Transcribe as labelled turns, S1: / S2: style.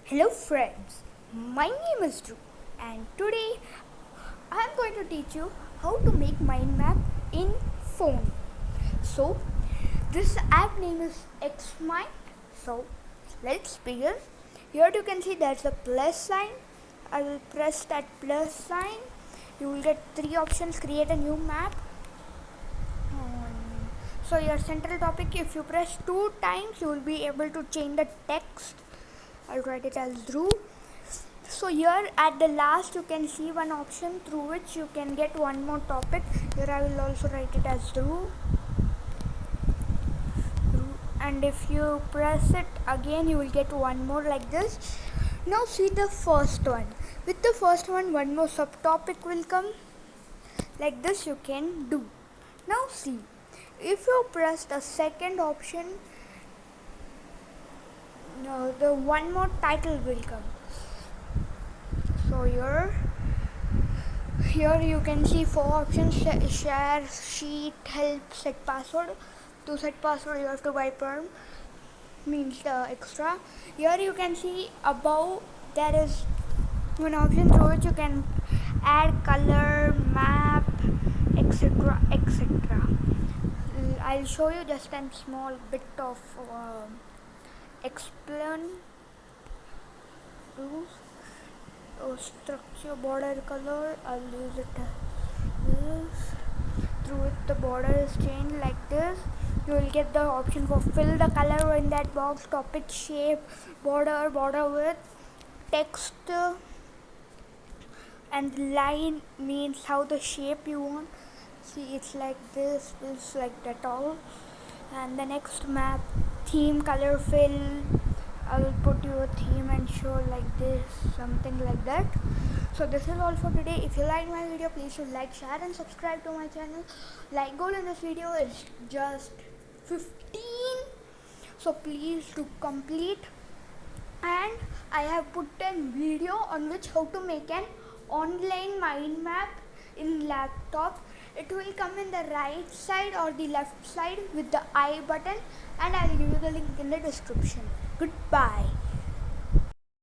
S1: Hello friends, my name is Dhruv and today I am going to teach you how to make mind map in phone. So this app name is Xmind. So let's begin. Here you can see there's a plus sign. I will press that plus sign. You will get three options: create a new map. So your central topic, if you press 2 times, you will be able to change the text. I'll write it as Dhruv. So here at the last you can see one option through which you can get one more topic. Here I will also write it as Dhruv. And if you press it again, you will get one more like this. Now see the first one. With the first one more subtopic will come. Like this you can do. Now see, if you press the second option, the one more title will come. So here you can see 4 options: share, sheet, help, set password. To set password you have to buy perm, means the extra. Here you can see above there is one option through which you can add color, map, etc. etc. I'll show you just a small bit of explain rules. Structure, border color, I'll use it this. Through it the border is changed like this. You will get the option for fill the color in that box, topic, shape, border width, text, and line means how the shape you want. See, it's like this like that all. And the next map, theme, color, fill. I will put you a theme and show like this, something like that. So this is all for today. If you like my video, please should like, share and subscribe to my channel. Like goal in this video is just 15. So please do complete. And I have put a video on which how to make an online mind map in laptop. It will come in the right side or the left side with the I button, and I'll give you the link in the description. Goodbye.